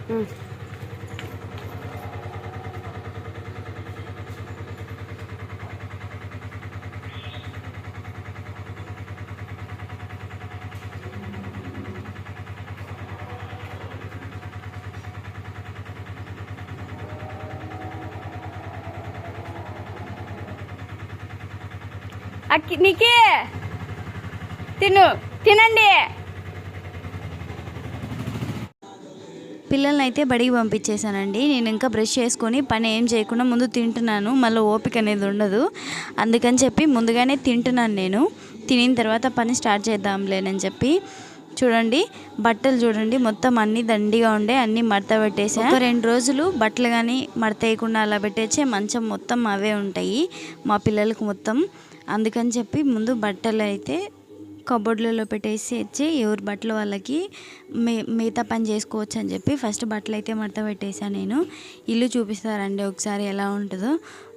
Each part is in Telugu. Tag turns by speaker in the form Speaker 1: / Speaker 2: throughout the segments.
Speaker 1: నీకే తినండి.
Speaker 2: పిల్లల్ని అయితే బడికి పంపించేశానండి. నేను ఇంకా బ్రష్ చేసుకొని పని ఏం చేయకుండా ముందు తింటున్నాను. మళ్ళీ ఓపిక అనేది ఉండదు. అందుకని చెప్పి ముందుగానే తింటున్నాను. నేను తినిన తర్వాత పని స్టార్ట్ చేద్దాంలేనని చెప్పి చూడండి, బట్టలు చూడండి మొత్తం అన్నీ దండిగా ఉండే అన్నీ మడత పెట్టేసా. ఒక 2 రోజులు బట్టలు కానీ మడత వేయకుండా అలా పెట్టేసే మంచం మొత్తం అవే ఉంటాయి మా పిల్లలకు మొత్తం. అందుకని చెప్పి ముందు బట్టలు అయితే కబోర్డ్లలో పెట్టేసి వచ్చి ఎవరి బట్టలు వాళ్ళకి మిగతా పని చేసుకోవచ్చు అని చెప్పి ఫస్ట్ బట్టలు అయితే మడత పెట్టేశాను. నేను ఇల్లు చూపిస్తారండి ఒకసారి ఎలా ఉంటుందో.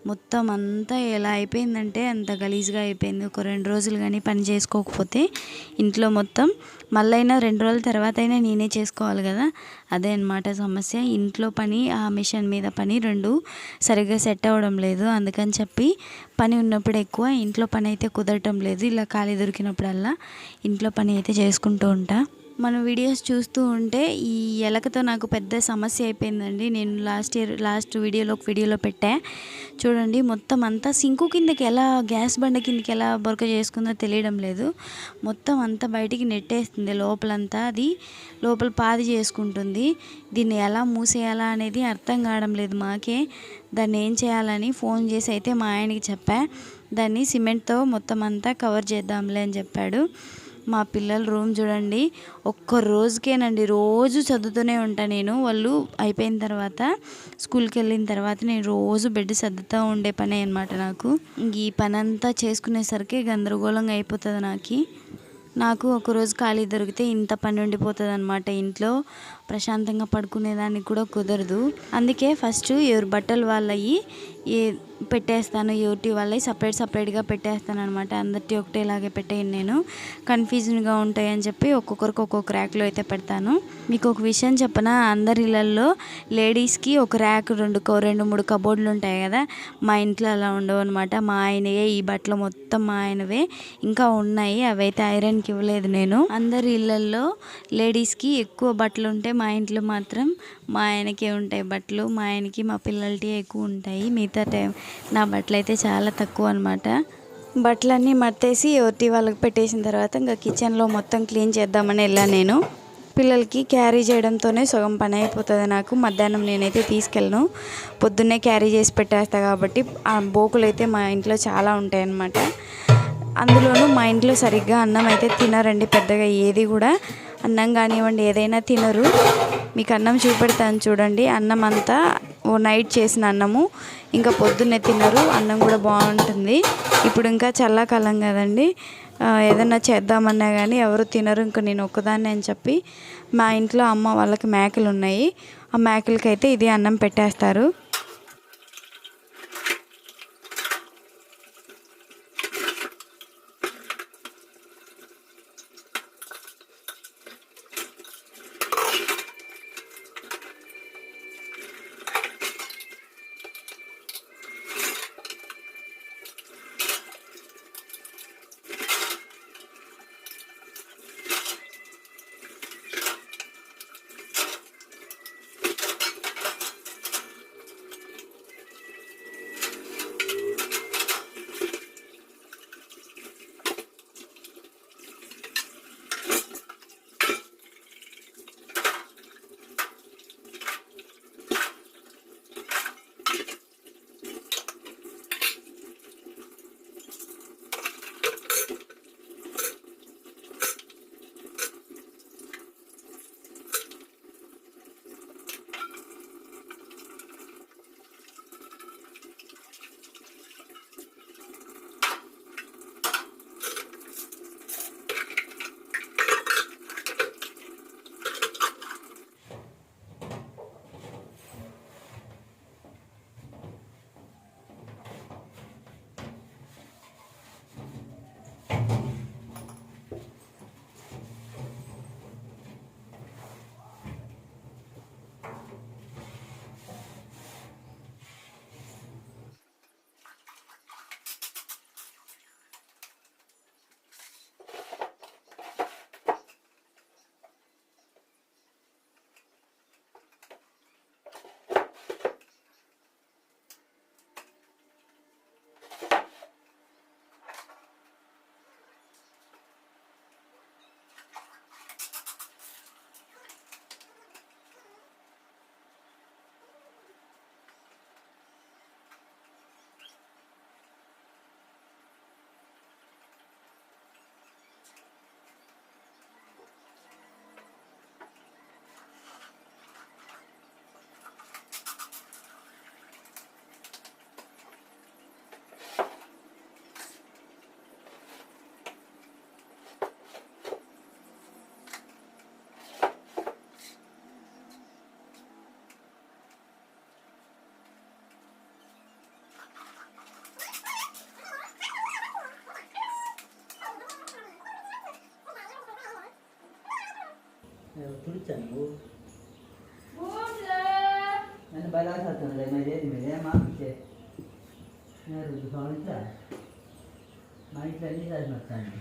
Speaker 2: మొత్తం అంతా ఎలా అయిపోయిందంటే అంత గలీజ్గా అయిపోయింది. ఒక 2 రోజులు కానీ పని చేసుకోకపోతే ఇంట్లో మొత్తం మళ్ళైనా 2 రోజుల తర్వాత అయినా నేనే చేసుకోవాలి కదా. అదే అన్నమాట సమస్య. ఇంట్లో పని ఆ మిషన్ మీద పని 2 సరిగ్గా సెట్ అవ్వడం లేదు. అందుకని చెప్పి పని ఉన్నప్పుడు ఎక్కువ, ఇంట్లో పని అయితే కుదరటం లేదు. ఇలా ఖాళీ దొరికినప్పుడల్లా ఇంట్లో పని అయితే చేసుకుంటూ ఉంటా. మన వీడియోస్ చూస్తూ ఉంటే ఈ ఎలకతో నాకు పెద్ద సమస్య అయిపోయిందండి. నేను లాస్ట్ వీడియోలో పెట్టా చూడండి. మొత్తం అంతా సింకు కిందకి ఎలా, గ్యాస్ బండ కిందకి ఎలా బొరక చేసుకుందో తెలియడం లేదు. మొత్తం అంతా బయటికి నెట్టేస్తుంది. లోపలంతా అది లోపల పాది చేసుకుంటుంది. దీన్ని ఎలా మూసేయాలా అనేది అర్థం కావడం లేదు మాకే. దాన్ని ఏం చేయాలని ఫోన్ చేసి అయితే మా ఆయనకి చెప్పా. దాన్ని సిమెంట్తో మొత్తం అంతా కవర్ చేద్దాంలే అని చెప్పాడు. మా పిల్లల రూమ్ చూడండి, ఒక్క రోజుకేనండి, రోజు చదువుతూనే ఉంటాను నేను. వాళ్ళు అయిపోయిన తర్వాత స్కూల్కి వెళ్ళిన తర్వాత నేను రోజు బెడ్ సర్దుతూ ఉండే పని అనమాట నాకు. ఈ పని అంతా చేసుకునేసరికి గందరగోళంగా అయిపోతుంది నాకు ఒకరోజు ఖాళీ దొరికితే ఇంత పని ఉండిపోతుంది అనమాట. ఇంట్లో ప్రశాంతంగా పడుకునేదానికి కూడా కుదరదు. అందుకే ఫస్ట్ ఎవరి బట్టలు వాళ్ళవి పెట్టేస్తాను, ఎవరి వాళ్ళవి సపరేట్గా పెట్టేస్తాను అనమాట. అందరికీ ఒకటేలాగే పెట్టేయను నేను, కన్ఫ్యూజన్గా ఉంటాయని చెప్పి ఒక్కొక్కరికి ఒక్కొక్క ర్యాక్లో అయితే పెడతాను. మీకు ఒక విషయం చెప్పనా, అందరి ఇళ్ళల్లో లేడీస్కి ఒక ర్యాక్ 2-3 కబోర్డులు ఉంటాయి కదా. మా ఇంట్లో అలా ఉండవు అనమాట. మా ఆయనవే ఈ బట్టలు మొత్తం మా ఆయనవే ఇంకా ఉన్నాయి. అవైతే ఐరన్కి ఇవ్వలేదు నేను. అందరి ఇళ్ళల్లో లేడీస్కి ఎక్కువ బట్టలు ఉంటాయి, మా ఇంట్లో మాత్రం మా ఆయనకే ఉంటాయి బట్టలు. మా ఆయనకి మా పిల్లలకి ఎక్కువ ఉంటాయి. మిగతా టైం నా బట్టలు అయితే చాలా తక్కువ అనమాట. బట్టలన్నీ మట్టేసి ఎవరి వాళ్ళకి పెట్టేసిన తర్వాత ఇంకా కిచెన్లో మొత్తం క్లీన్ చేద్దామని వెళ్ళాను నేను. పిల్లలకి క్యారీ చేయడంతోనే సగం పని అయిపోతుంది నాకు. మధ్యాహ్నం నేనైతే తీసుకెళ్ళను, పొద్దున్నే క్యారీ చేసి పెట్టేస్తా కాబట్టి. ఆ బోకులు అయితే మా ఇంట్లో చాలా ఉంటాయి అన్నమాట. అందులోనూ మా ఇంట్లో సరిగ్గా అన్నం అయితే తినరండి పెద్దగా. ఏది కూడా అన్నం కానివ్వండి ఏదైనా తినరు. మీకు అన్నం చూపెడతాను చూడండి. అన్నం అంతా ఓ నైట్ చేసిన అన్నము ఇంకా పొద్దున్నే తినరు. అన్నం కూడా బాగుంటుంది. ఇప్పుడు ఇంకా చల్లకాలం కదండి, ఏదన్నా చేద్దామన్నా కానీ ఎవరు తినరు. ఇంకా నేను ఒక్కదాన్ని అని చెప్పి మా ఇంట్లో అమ్మ వాళ్ళకి మేకలు ఉన్నాయి. ఆ మేకలకైతే ఇది అన్నం పెట్టేస్తారు.
Speaker 1: तुळचाను నన్ను బలాసవుతుంది మీరే మాకు రుద్దుకోవాలి మా ఇంట్లో అన్ని రాసిన వస్తాను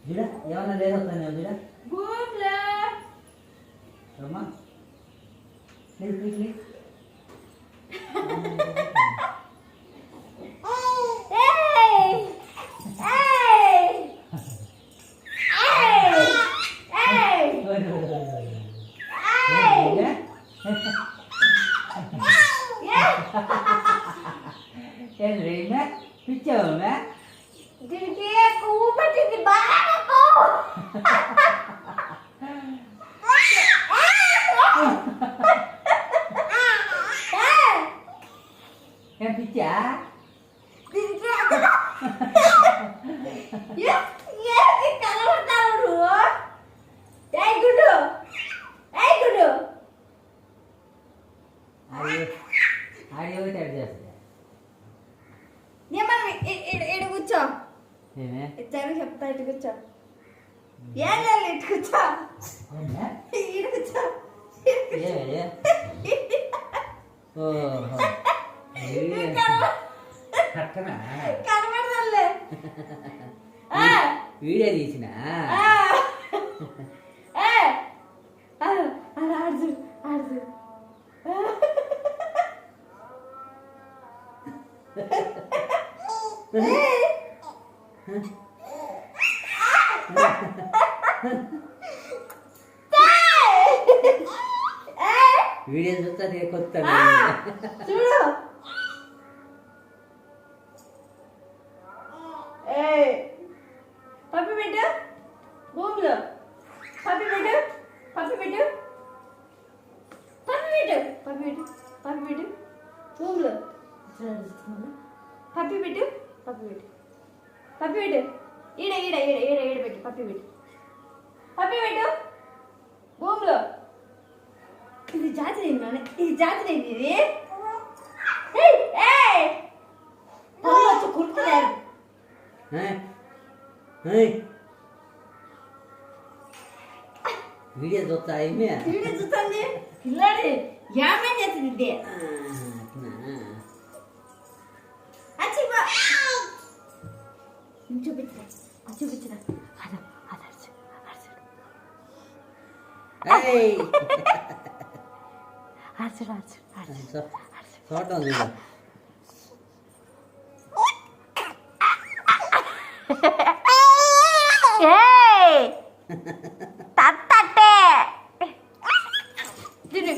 Speaker 1: జిడ ఏమన్నా లేదు వస్తాను జిడ అమ్మా please please please Em riêng á, phía trường á.
Speaker 2: Đi kia, cú bắt đi cái bá cô.
Speaker 1: Em phía trả.
Speaker 2: Đi kia. Yes, yes, cái cả nó tao rửa. Đây good. Đây good.
Speaker 1: Audio type చేస్తా
Speaker 2: ఏమన్నా ఇటు కూర్చో
Speaker 1: ఏమే
Speaker 2: ఇద్దరు చెప్తా ఇటు కూర్చో ఏం లేదు ఇటు కూర్చో ఇటు కూర్చో
Speaker 1: ఓహో పక్కన
Speaker 2: కనబడలే
Speaker 1: వీడియో తీసిన
Speaker 2: ఆడు ఆడు
Speaker 1: వీడియో చూస్తా కొత్త
Speaker 2: చూడు పప్పి పెట్టు భూమిలో పప్పి పెట్టు పప్పి పెట్టు పప్పి పెట్టు పప్పి పెట్టు పప్పి పెట్టు భూమిలో పప్పి పెట్టు పప్పి పెట్టు పప్పి పెట్టు ఈడ ఈడ ఈడ ఈడ ఈడ పెట్టు పప్పి పెట్టు పప్పి పెట్టు భూమిలో ఇది జాతి నాన్న ఇది జాతి ఇది వచ్చి కుడుతున్నారు
Speaker 1: వీడియో చూస్తా ఏమే
Speaker 2: వీడియో చూస్తుంది పిల్లాడు యామని చేస్తుంది ఇదే చూపించరా చూపించరా అదా అదా అర్చుడు అర్చుడు
Speaker 1: చూడటం చూడ
Speaker 2: తట్టే తిను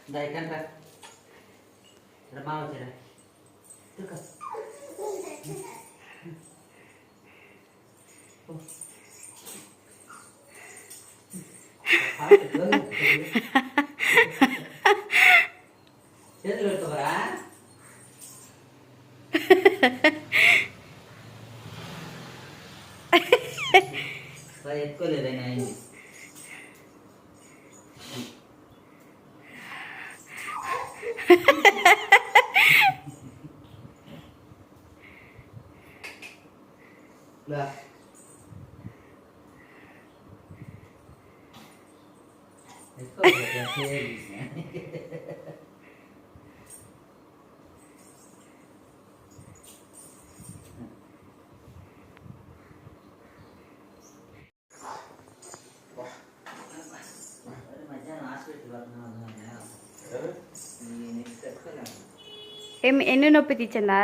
Speaker 1: Daikan kan? Mau tidak? Itu kan? Jadi ఎత్తుకోలేదని అయింది. మధ్యాహ్నం హాస్పిటల్
Speaker 2: ఎన్ని నొప్పి తెచ్చిందా?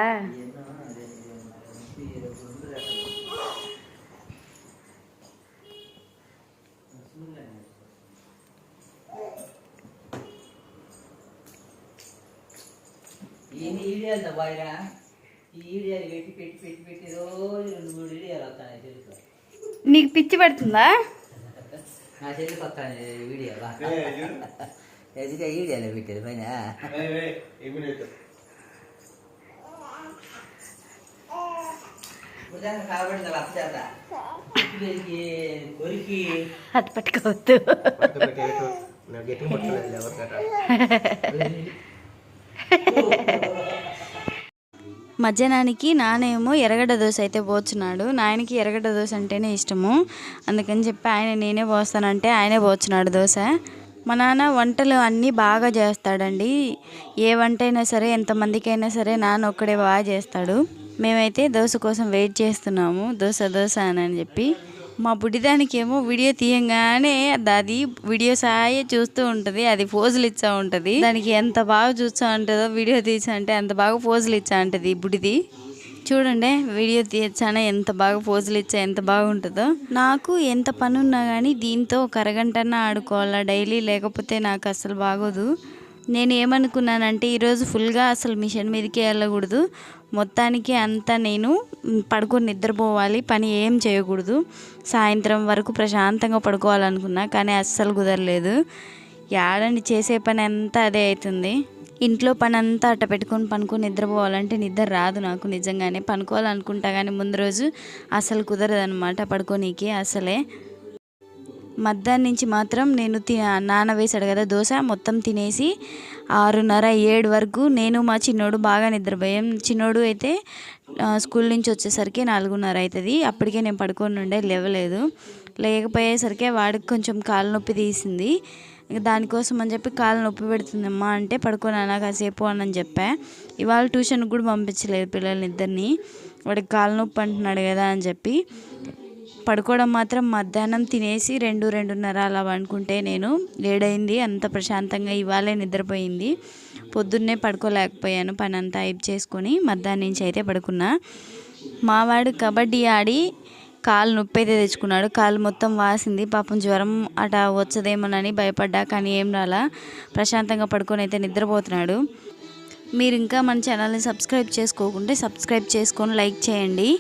Speaker 1: ఎన్ని ఈడియాలు బాయిరా, ఈ ఈడియాలు పెట్టి పెట్టి పెట్టి పెట్టి రోజు 2-3 ఈడియాలు వస్తాయి తెలుసు.
Speaker 2: నీకు పిచ్చి పడుతుందా?
Speaker 1: నా చెల్లికి వస్తాను వీడియో ఎదుగా ఈడియాలో పెట్టేది పైన. కాబట్టి అప్చేత కొరికి
Speaker 2: అటు పట్టుకోవద్దు. మధ్యాహ్నానికి నానేమో ఎర్రగడ్డ దోశ అయితే పోస్తున్నాడు. నాయనకి ఎర్రగడ్డ దోశ అంటేనే ఇష్టము, అందుకని చెప్పి ఆయన నేనే పోస్తానంటే ఆయనే పోస్తున్నాడు దోశ. మా నాన్న వంటలు అన్నీ బాగా చేస్తాడండి. ఏ వంట అయినా సరే, ఎంతమందికైనా సరే నాన్న ఒక్కడే బాగా చేస్తాడు. మేమైతే దోశ కోసం వెయిట్ చేస్తున్నాము, దోశ దోశ అని చెప్పి. మా బుడ్డిదానికి ఏమో వీడియో తీయంగానే అది వీడియో సాయే చూస్తూ ఉంటుంది, అది పోజులు ఇచ్చా ఉంటుంది. దానికి ఎంత బాగా చూస్తూ ఉంటుందో, వీడియో తీసా అంటే అంత బాగా పోజులు ఇచ్చా ఉంటుంది బుడ్డిది. చూడండి వీడియో తీయచ్చానే ఎంత బాగా పోజులు ఇచ్చా ఎంత బాగుంటుందో. నాకు ఎంత పని ఉన్నా కానీ దీంతో ఒక అరగంటన్నా ఆడుకోవాలా డైలీ, లేకపోతే నాకు అసలు బాగోదు. నేను ఏమనుకున్నానంటే ఈరోజు ఫుల్గా అసలు మిషన్ మీదకి వెళ్ళకూడదు, మొత్తానికి అంతా నేను పడుకొని నిద్రపోవాలి, పని ఏం చేయకూడదు, సాయంత్రం వరకు ప్రశాంతంగా పడుకోవాలనుకున్నా. కానీ అస్సలు కుదరలేదు. యాడండి చేసే పని అంతా అదే అవుతుంది. ఇంట్లో పని అంతా అట్ట పెట్టుకొని పనుకొని నిద్రపోవాలంటే నిద్ర రాదు నాకు నిజంగానే. పనుకోవాలనుకుంటా కానీ ముందు రోజు అసలు కుదరదు అనమాట పడుకోనీకి అసలే. మధ్యాహ్నం నుంచి మాత్రం నేను నాన్న వేసాడు కదా దోశ, మొత్తం తినేసి 6:30-7 వరకు నేను మా చిన్నోడు బాగా నిద్రపోయాం. చిన్నోడు అయితే స్కూల్ నుంచి వచ్చేసరికి 4:30 అవుతుంది. అప్పటికే నేను పడుకొని ఉండే, లేవలేదు. లేకపోయేసరికి వాడికి కొంచెం కాలు నొప్పి తీసింది. దానికోసం అని చెప్పి కాలు నొప్పి పెడుతుందమ్మా అంటే పడుకోనా కాసేపు అని చెప్పా. ఇవాళ ట్యూషన్కి కూడా పంపించలేదు పిల్లల్నిద్దరిని, వాడికి కాలు నొప్పి అంటున్నాడు కదా అని చెప్పి. పడుకోవడం మాత్రం మధ్యాహ్నం తినేసి 2-2:30 అలా అనుకుంటే నేను 7 అయింది. అంత ప్రశాంతంగా ఇవాళే నిద్రపోయింది. పొద్దున్నే పడుకోలేకపోయాను, పని అంతా అయిపు చేసుకొని మధ్యాహ్నం నుంచి అయితే పడుకున్నా. మావాడు కబడ్డీ ఆడి కాలు నొప్పి అయితే తెచ్చుకున్నాడు, కాలు మొత్తం వాసింది. పాపం జ్వరం అట వచ్చదేమోనని భయపడ్డా, కానీ ఏం రాలా, ప్రశాంతంగా పడుకొని అయితే నిద్రపోతున్నాడు. మీరు ఇంకా మన ఛానల్ని సబ్స్క్రైబ్ చేసుకోకుంటే సబ్స్క్రైబ్ చేసుకొని లైక్ చేయండి.